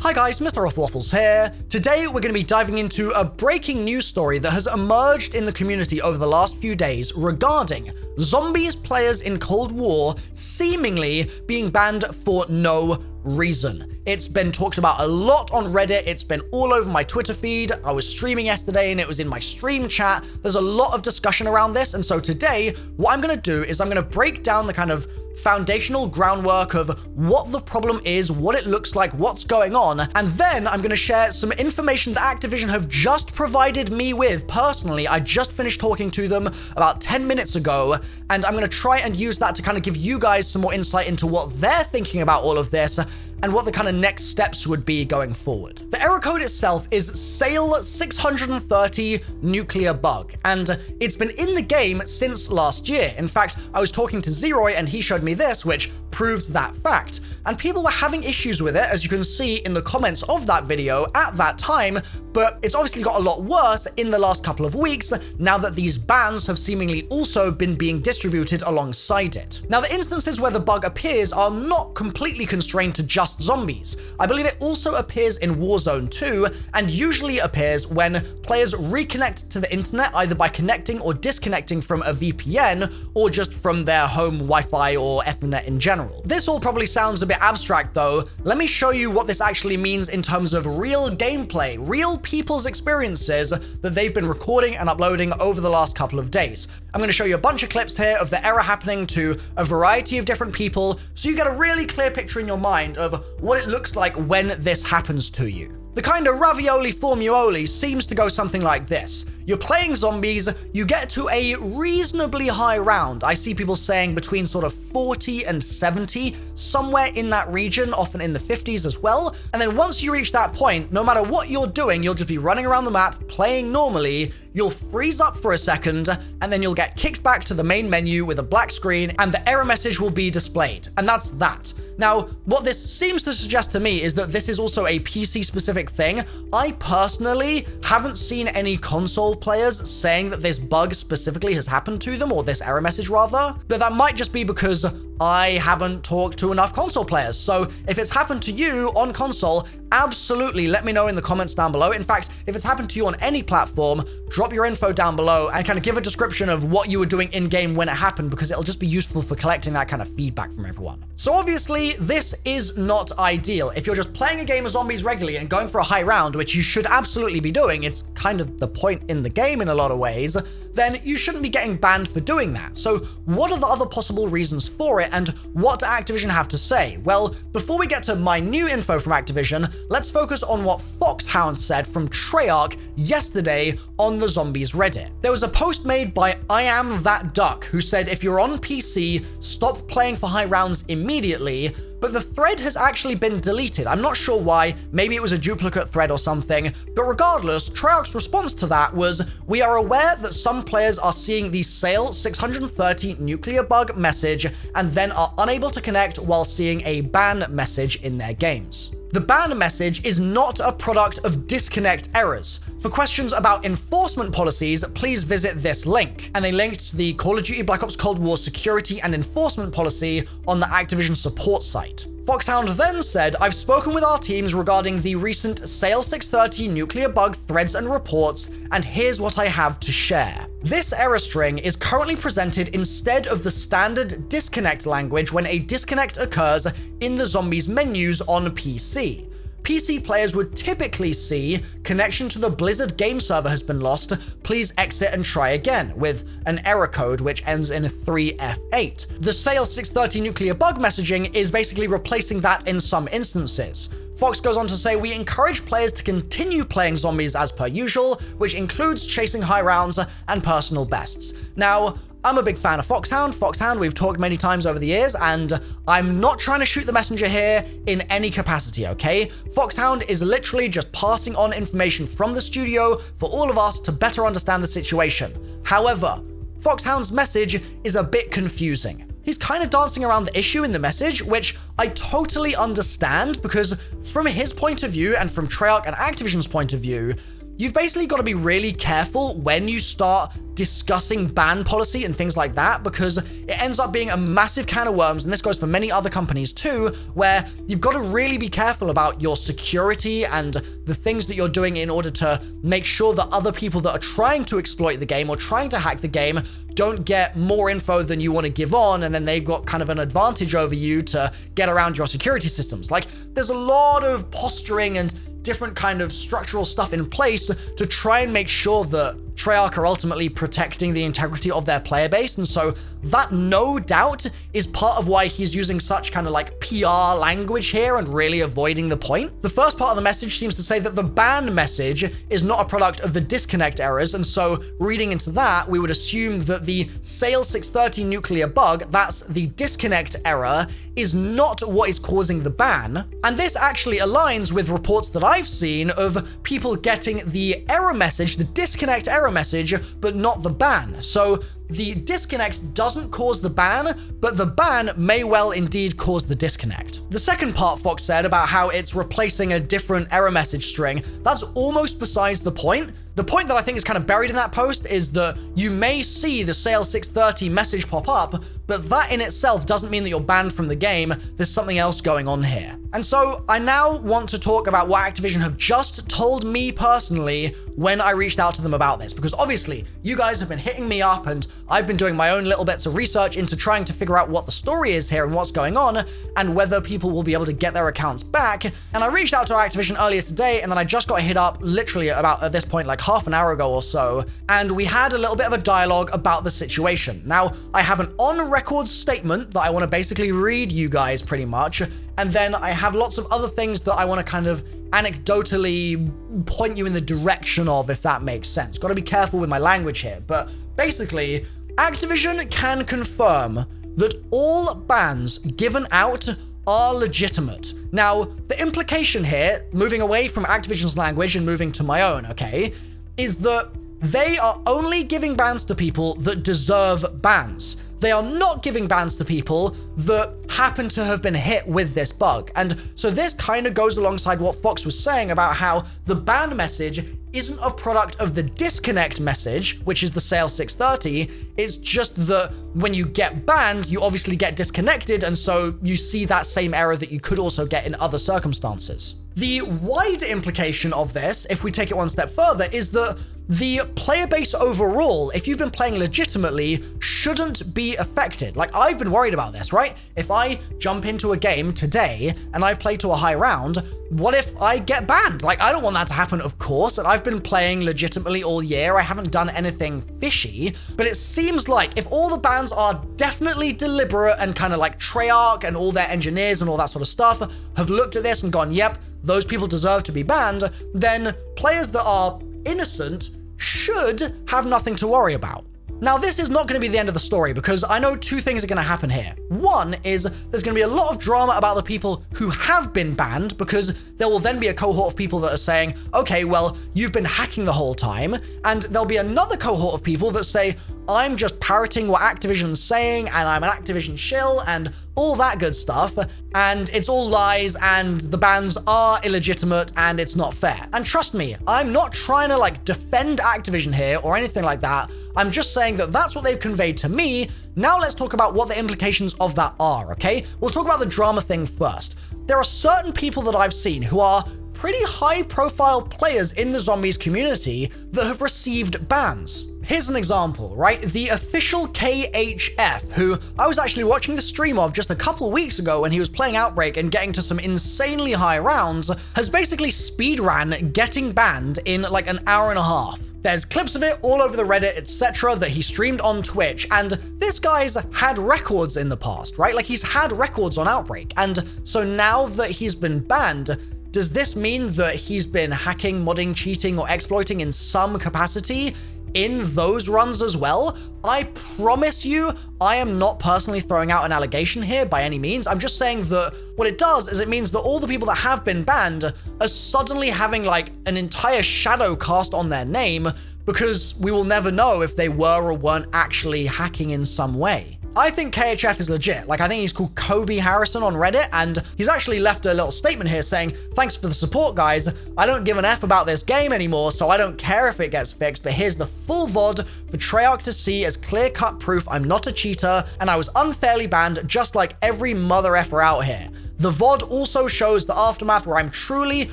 Hi guys, MrRoflWaffles here. Today we're going to be diving into a breaking news story that has emerged in the community over the last few days regarding zombies players in Cold War seemingly being banned for no reason. It's been talked about a lot on Reddit, it's been all over my Twitter feed, I was streaming yesterday and it was in my stream chat. There's a lot of discussion around this, and so today what I'm going to do is I'm going to break down the kind of foundational groundwork of what the problem is, what it looks like, what's going on, and then I'm going to share some information that Activision have just provided me with personally. I just finished talking to them about 10 minutes ago, and I'm going to try and use that to kind of give you guys some more insight into what they're thinking about all of this and what the kind of next steps would be going forward. The error code itself is SAIL 630 nuclear bug, and it's been in the game since last year. In fact, I was talking to Zeroy and he showed me this, which proves that fact. And people were having issues with it, as you can see in the comments of that video at that time, but it's obviously got a lot worse in the last couple of weeks, now that these bans have seemingly also been being distributed alongside it. Now, the instances where the bug appears are not completely constrained to just zombies. I believe it also appears in Warzone 2, and usually appears when players reconnect to the internet, either by connecting or disconnecting from a VPN, or just from their home Wi-Fi or Ethernet in general. This all probably sounds a bit abstract though. Let me show you what this actually means in terms of real gameplay, real people's experiences that they've been recording and uploading over the last couple of days. I'm going to show you a bunch of clips here of the error happening to a variety of different people, so you get a really clear picture in your mind of what it looks like when this happens to you. The kind of ravioli formuoli seems to go something like this. You're playing zombies, you get to a reasonably high round. I see people saying between sort of 40 and 70, somewhere in that region, often in the 50s as well. And then once you reach that point, no matter what you're doing, you'll just be running around the map, playing normally, you'll freeze up for a second, and then you'll get kicked back to the main menu with a black screen, and the error message will be displayed. And that's that. Now, what this seems to suggest to me is that this is also a PC-specific thing. I personally haven't seen any console players saying that this bug specifically has happened to them, or this error message rather, but that might just be because I haven't talked to enough console players. So if it's happened to you on console, absolutely let me know in the comments down below. In fact, if it's happened to you on any platform, drop your info down below and kind of give a description of what you were doing in-game when it happened, because it'll just be useful for collecting that kind of feedback from everyone. So obviously, this is not ideal. If you're just playing a game of zombies regularly and going for a high round, which you should absolutely be doing, it's kind of the point in the game in a lot of ways, then you shouldn't be getting banned for doing that. So what are the other possible reasons for it, and what do Activision have to say? Well, before we get to my new info from Activision, let's focus on what Foxhound said from Treyarch yesterday on the Zombies Reddit. There was a post made by I Am That Duck, who said if you're on PC, stop playing for high rounds immediately, but the thread has actually been deleted. I'm not sure why, maybe it was a duplicate thread or something, but regardless, Treyarch's response to that was, we are aware that some players are seeing the SAIL 630 nuclear bug message and then are unable to connect while seeing a ban message in their games. The ban message is not a product of disconnect errors. For questions about enforcement policies, please visit this link. And they linked to the Call of Duty Black Ops Cold War security and enforcement policy on the Activision support site. Foxhound then said, I've spoken with our teams regarding the recent SAIL 630 nuclear bug threads and reports, and here's what I have to share. This error string is currently presented instead of the standard disconnect language when a disconnect occurs in the zombies menus on PC. PC players would typically see connection to the Blizzard game server has been lost, please exit and try again, with an error code which ends in 3F8. The SAIL 630 nuclear bug messaging is basically replacing that in some instances. Fox goes on to say, we encourage players to continue playing zombies as per usual, which includes chasing high rounds and personal bests. Now, I'm a big fan of Foxhound. Foxhound, we've talked many times over the years, and I'm not trying to shoot the messenger here in any capacity, okay? Foxhound is literally just passing on information from the studio for all of us to better understand the situation. However, Foxhound's message is a bit confusing. He's kind of dancing around the issue in the message, which I totally understand, because from his point of view and from Treyarch and Activision's point of view, you've basically got to be really careful when you start discussing ban policy and things like that, because it ends up being a massive can of worms, and this goes for many other companies too, where you've got to really be careful about your security and the things that you're doing in order to make sure that other people that are trying to exploit the game or trying to hack the game don't get more info than you want to give on, and then they've got kind of an advantage over you to get around your security systems. Like, there's a lot of posturing and different kind of structural stuff in place to try and make sure that Treyarch are ultimately protecting the integrity of their player base, and so that no doubt is part of why he's using such kind of like PR language here and really avoiding the point. The first part of the message seems to say that the ban message is not a product of the disconnect errors, and so reading into that, we would assume that the Sales 630 nuclear bug, that's the disconnect error, is not what is causing the ban. And this actually aligns with reports that I've seen of people getting the error message, the disconnect error message, but not the ban. So the disconnect doesn't cause the ban, but the ban may well indeed cause the disconnect. The second part Fox said about how it's replacing a different error message string, that's almost besides the point. The point that I think is kind of buried in that post is that you may see the Sales 630 message pop up, but that in itself doesn't mean that you're banned from the game. There's something else going on here. And so I now want to talk about what Activision have just told me personally when I reached out to them about this, because obviously you guys have been hitting me up and I've been doing my own little bits of research into trying to figure out what the story is here and what's going on and whether people will be able to get their accounts back. And I reached out to Activision earlier today, and then I just got hit up literally about at this point like half an hour ago or so, and we had a little bit of a dialogue about the situation. Now, I have an on-record statement that I want to basically read you guys pretty much, and then I have lots of other things that I want to kind of anecdotally point you in the direction of, if that makes sense. Got to be careful with my language here, but basically, Activision can confirm that all bans given out are legitimate. Now, the implication here, moving away from Activision's language and moving to my own, okay, is that they are only giving bans to people that deserve bans. They are not giving bans to people that happen to have been hit with this bug. And so this kind of goes alongside what Fox was saying about how the ban message isn't a product of the disconnect message, which is the Sales 630. It's just that when you get banned, you obviously get disconnected, and so you see that same error that you could also get in other circumstances. The wider implication of this, if we take it one step further, is that the player base overall, if you've been playing legitimately, shouldn't be affected. Like, I've been worried about this, right? If I jump into a game today and I play to a high round, what if I get banned? Like, I don't want that to happen, of course, and I've been playing legitimately all year. I haven't done anything fishy, but it seems like if all the bans are definitely deliberate and kind of like Treyarch and all their engineers and all that sort of stuff have looked at this and gone, yep, those people deserve to be banned, then players that are innocent should have nothing to worry about. Now, this is not going to be the end of the story, because I know two things are going to happen here. One is there's going to be a lot of drama about the people who have been banned, because there will then be a cohort of people that are saying, okay, well, you've been hacking the whole time. And there'll be another cohort of people that say, I'm just parroting what Activision's saying, and I'm an Activision shill, and all that good stuff, and it's all lies, and the bans are illegitimate, and it's not fair. And trust me, I'm not trying to like defend Activision here or anything like that. I'm just saying that that's what they've conveyed to me. Now let's talk about what the implications of that are, okay? We'll talk about the drama thing first. There are certain people that I've seen who are pretty high-profile players in the zombies community that have received bans. Here's an example, right? The official KHF, who I was actually watching the stream of just a couple weeks ago when he was playing Outbreak and getting to some insanely high rounds, has basically speedran getting banned in like an hour and a half. There's clips of it all over the Reddit, etc. that he streamed on Twitch, and this guy's had records in the past, right? Like, he's had records on Outbreak, and so now that he's been banned, does this mean that he's been hacking, modding, cheating, or exploiting in some capacity in those runs as well? I promise you, I am not personally throwing out an allegation here by any means. I'm just saying that what it does is it means that all the people that have been banned are suddenly having like an entire shadow cast on their name, because we will never know if they were or weren't actually hacking in some way. I think KHF is legit. Like, I think he's called Kobe Harrison on Reddit, and he's actually left a little statement here saying, "Thanks for the support, guys. I don't give an F about this game anymore, so I don't care if it gets fixed, but here's the full VOD for Treyarch to see as clear-cut proof I'm not a cheater, and I was unfairly banned just like every mother effer out here. The VOD also shows the aftermath where I'm truly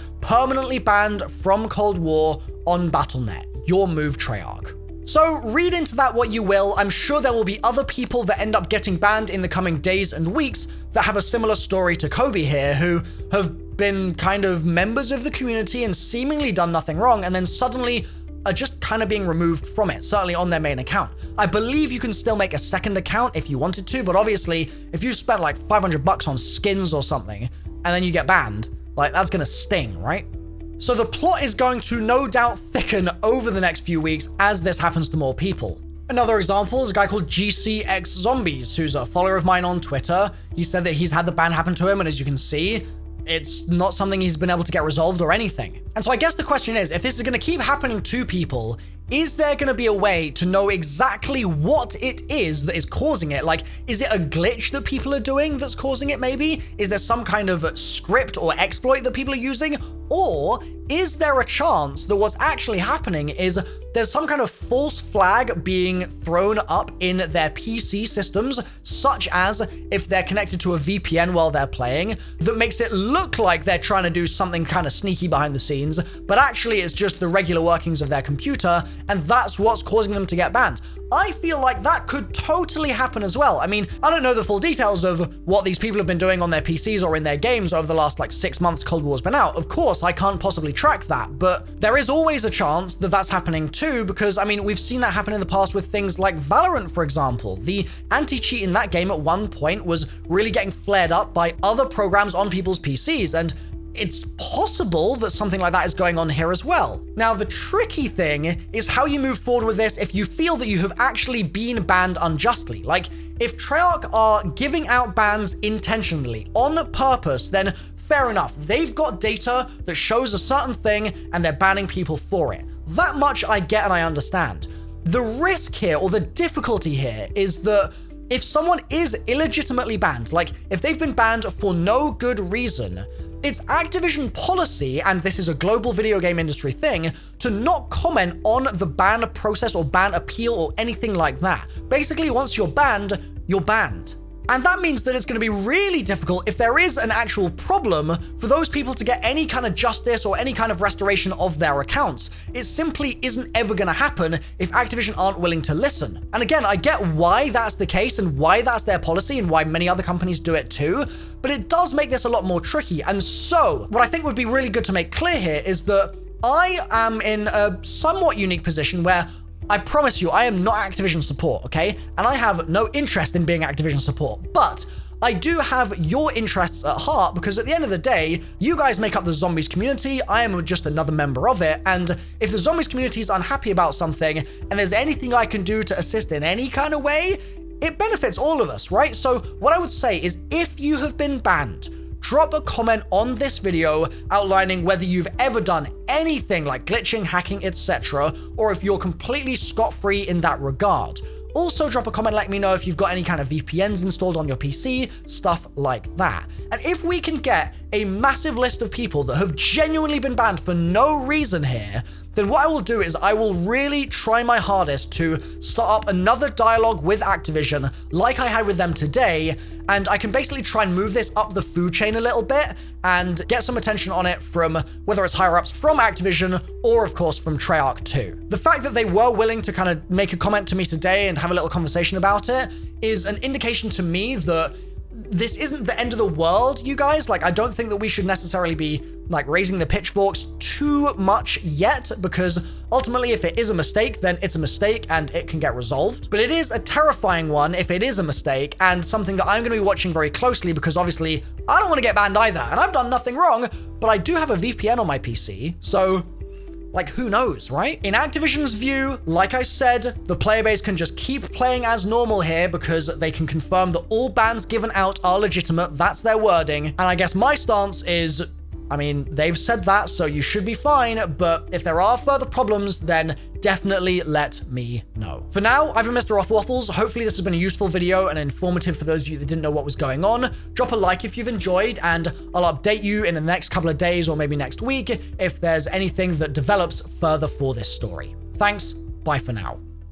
permanently banned from Cold War on Battle.net. Your move, Treyarch." So read into that what you will. I'm sure there will be other people that end up getting banned in the coming days and weeks that have a similar story to Kobe here, who have been kind of members of the community and seemingly done nothing wrong, and then suddenly are just kind of being removed from it, certainly on their main account. I believe you can still make a second account if you wanted to, but obviously if you spent like $500 on skins or something and then you get banned, like that's gonna sting, right? So the plot is going to no doubt thicken over the next few weeks as this happens to more people. Another example is a guy called GCX Zombies, who's a follower of mine on Twitter. He said that he's had the ban happen to him, and as you can see, it's not something he's been able to get resolved or anything. And so I guess the question is, if this is going to keep happening to people, is there going to be a way to know exactly what it is that is causing it? Like, is it a glitch that people are doing that's causing it maybe? Is there some kind of script or exploit that people are using? Or is there a chance that what's actually happening is there's some kind of false flag being thrown up in their PC systems, such as if they're connected to a VPN while they're playing, that makes it look like they're trying to do something kind of sneaky behind the scenes, but actually it's just the regular workings of their computer, and that's what's causing them to get banned. I feel like that could totally happen as well. I mean, I don't know the full details of what these people have been doing on their PCs or in their games over the last like 6 months Cold War's been out. Of course, I can't possibly track that, but there is always a chance that that's happening too, because I mean, we've seen that happen in the past with things like Valorant, for example. The anti-cheat in that game at one point was really getting flared up by other programs on people's PCs, and it's possible that something like that is going on here as well. Now, the tricky thing is how you move forward with this if you feel that you have actually been banned unjustly. Like, if Treyarch are giving out bans intentionally, on purpose, then fair enough. They've got data that shows a certain thing and they're banning people for it. That much I get and I understand. The risk here, or the difficulty here, is that if someone is illegitimately banned, like if they've been banned for no good reason, it's Activision policy, and this is a global video game industry thing, to not comment on the ban process or ban appeal or anything like that. Basically, once you're banned, you're banned. And that means that it's going to be really difficult if there is an actual problem for those people to get any kind of justice or any kind of restoration of their accounts. It simply isn't ever going to happen if Activision aren't willing to listen. And again, I get why that's the case and why that's their policy and why many other companies do it too, but it does make this a lot more tricky. And so, what I think would be really good to make clear here is that I am in a somewhat unique position where I promise you, I am not Activision support, okay? And I have no interest in being Activision support, but I do have your interests at heart, because at the end of the day, you guys make up the Zombies community, I am just another member of it, and if the Zombies community is unhappy about something, and there's anything I can do to assist in any kind of way, it benefits all of us, right? So what I would say is, if you have been banned, drop a comment on this video outlining whether you've ever done anything like glitching, hacking, etc., or if you're completely scot-free in that regard. Also drop a comment letting me know if you've got any kind of VPNs installed on your PC, stuff like that. And if we can get a massive list of people that have genuinely been banned for no reason here, then what I will do is I will really try my hardest to start up another dialogue with Activision like I had with them today, and I can basically try and move this up the food chain a little bit and get some attention on it from whether it's higher ups from Activision or of course from Treyarch too. The fact that they were willing to kind of make a comment to me today and have a little conversation about it is an indication to me that this isn't the end of the world, you guys. Like, I don't think that we should necessarily be like raising the pitchforks too much yet, because ultimately if it is a mistake, then it's a mistake and it can get resolved. But it is a terrifying one if it is a mistake, and something that I'm going to be watching very closely, because obviously I don't want to get banned either, and I've done nothing wrong, but I do have a VPN on my PC, so like, who knows, right? In Activision's view, like I said, the player base can just keep playing as normal here because they can confirm that all bans given out are legitimate. That's their wording. And I guess my stance is, I mean, they've said that, so you should be fine. But if there are further problems, then definitely let me know. For now, I've been MrRoflWaffles. Hopefully this has been a useful video and informative for those of you that didn't know what was going on. Drop a like if you've enjoyed, and I'll update you in the next couple of days or maybe next week if there's anything that develops further for this story. Thanks, bye for now.